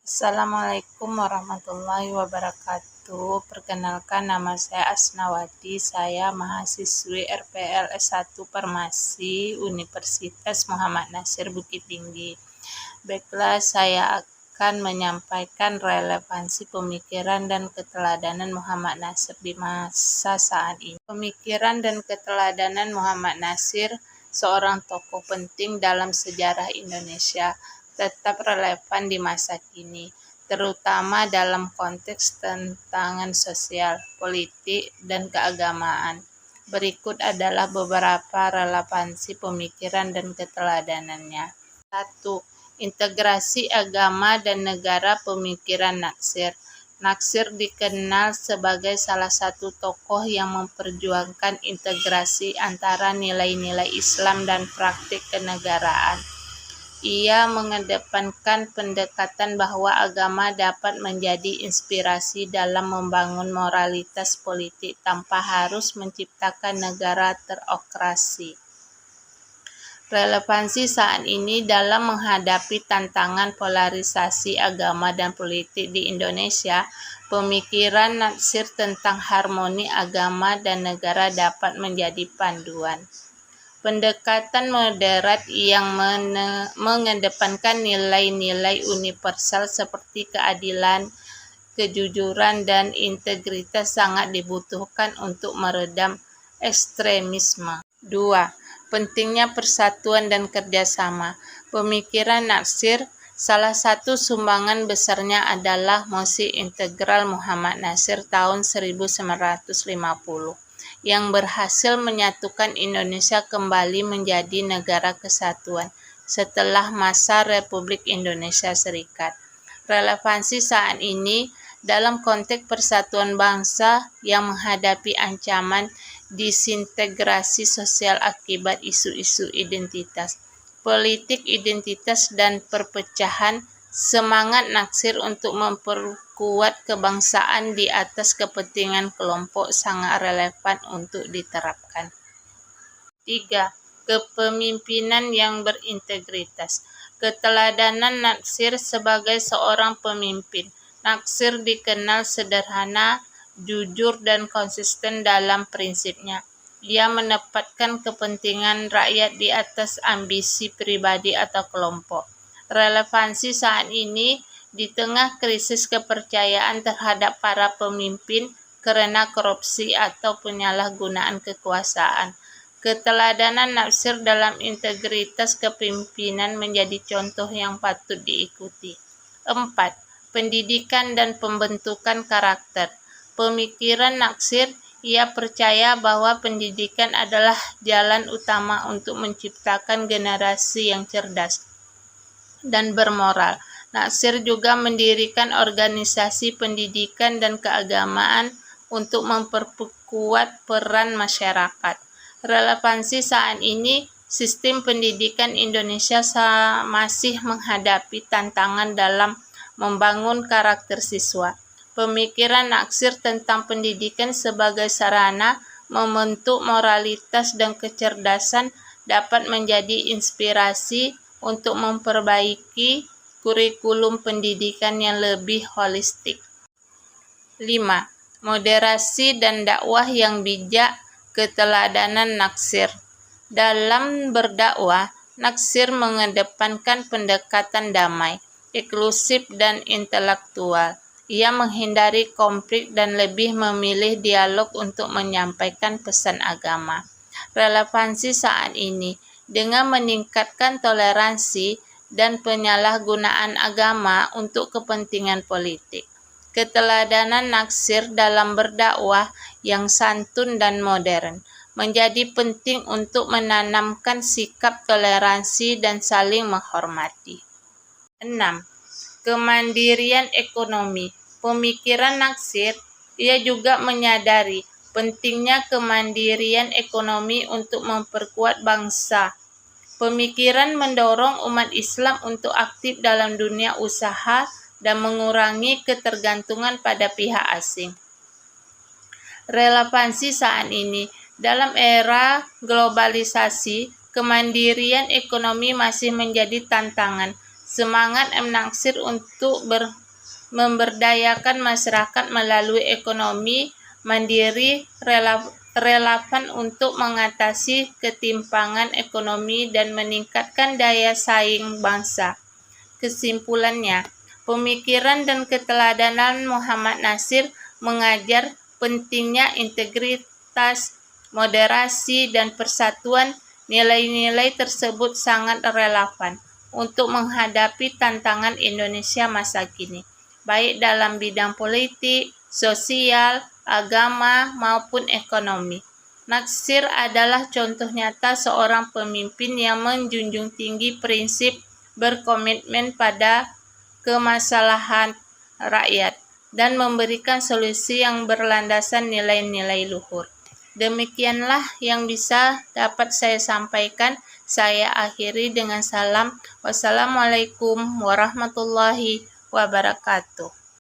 Assalamualaikum warahmatullahi wabarakatuh. Perkenalkan, nama saya Asnawati. Saya mahasiswi RPL S1 Farmasi Universitas Muhammad Nasir Bukit Tinggi. Baiklah, saya akan menyampaikan relevansi pemikiran dan keteladanan Muhammad Nasir di masa saat ini. Pemikiran dan keteladanan Muhammad Nasir, seorang tokoh penting dalam sejarah Indonesia, tetap relevan di masa kini, terutama dalam konteks tantangan sosial, politik, dan keagamaan. Berikut adalah beberapa relevansi pemikiran dan keteladanannya. 1. Integrasi agama dan negara pemikiran Natsir. Natsir dikenal sebagai salah satu tokoh yang memperjuangkan integrasi antara nilai-nilai Islam dan praktik kenegaraan. Ia mengedepankan pendekatan bahwa agama dapat menjadi inspirasi dalam membangun moralitas politik tanpa harus menciptakan negara teokrasi. Relevansi saat ini dalam menghadapi tantangan polarisasi agama dan politik di Indonesia, pemikiran Natsir tentang harmoni agama dan negara dapat menjadi panduan. Pendekatan moderat yang mengedepankan nilai-nilai universal seperti keadilan, kejujuran, dan integritas sangat dibutuhkan untuk meredam ekstremisme. 2. Pentingnya persatuan dan kerjasama. Pemikiran Natsir, salah satu sumbangan besarnya adalah Mosi Integral Muhammad Nasir tahun 1950. Yang berhasil menyatukan Indonesia kembali menjadi negara kesatuan setelah masa Republik Indonesia Serikat. Relevansi saat ini dalam konteks persatuan bangsa yang menghadapi ancaman disintegrasi sosial akibat isu-isu identitas, politik identitas, dan perpecahan. Semangat Natsir untuk memperkuat kebangsaan di atas kepentingan kelompok sangat relevan untuk diterapkan. 3. Kepemimpinan yang berintegritas. Keteladanan Natsir sebagai seorang pemimpin. Natsir dikenal sederhana, jujur, dan konsisten dalam prinsipnya. Ia menempatkan kepentingan rakyat di atas ambisi pribadi atau kelompok. Relevansi saat ini di tengah krisis kepercayaan terhadap para pemimpin karena korupsi atau penyalahgunaan kekuasaan. Keteladanan Natsir dalam integritas kepemimpinan menjadi contoh yang patut diikuti. 4. Pendidikan dan pembentukan karakter. Pemikiran Natsir, ia percaya bahwa pendidikan adalah jalan utama untuk menciptakan generasi yang cerdas dan bermoral. Natsir juga mendirikan organisasi pendidikan dan keagamaan untuk memperkuat peran masyarakat. Relevansi saat ini, sistem pendidikan Indonesia masih menghadapi tantangan dalam membangun karakter siswa. Pemikiran Natsir tentang pendidikan sebagai sarana membentuk moralitas dan kecerdasan dapat menjadi inspirasi untuk memperbaiki kurikulum pendidikan yang lebih holistik. 5. Moderasi dan dakwah yang bijak. Keteladanan Natsir. Dalam berdakwah, Natsir mengedepankan pendekatan damai, inklusif, dan intelektual. Ia menghindari konflik dan lebih memilih dialog untuk menyampaikan pesan agama. Relevansi saat ini dengan meningkatkan toleransi dan penyalahgunaan agama untuk kepentingan politik. Keteladanan Natsir dalam berdakwah yang santun dan modern menjadi penting untuk menanamkan sikap toleransi dan saling menghormati. 6. Kemandirian ekonomi. Pemikiran Natsir, ia juga menyadari pentingnya kemandirian ekonomi untuk memperkuat bangsa. Pemikiran mendorong umat Islam untuk aktif dalam dunia usaha dan mengurangi ketergantungan pada pihak asing. Relevansi saat ini, dalam era globalisasi, kemandirian ekonomi masih menjadi tantangan Semangat M. Natsir untuk memberdayakan masyarakat melalui ekonomi mandiri relevan untuk mengatasi ketimpangan ekonomi dan meningkatkan daya saing bangsa. Kesimpulannya, pemikiran dan keteladanan Muhammad Natsir mengajar pentingnya integritas, moderasi, dan persatuan. Nilai-nilai tersebut sangat relevan untuk menghadapi tantangan Indonesia masa kini, baik dalam bidang politik, sosial, agama, maupun ekonomi. Natsir adalah contoh nyata seorang pemimpin yang menjunjung tinggi prinsip berkomitmen pada kemaslahan rakyat dan memberikan solusi yang berlandaskan nilai-nilai luhur. Demikianlah yang bisa dapat saya sampaikan. Saya akhiri dengan salam. Wassalamualaikum warahmatullahi wabarakatuh.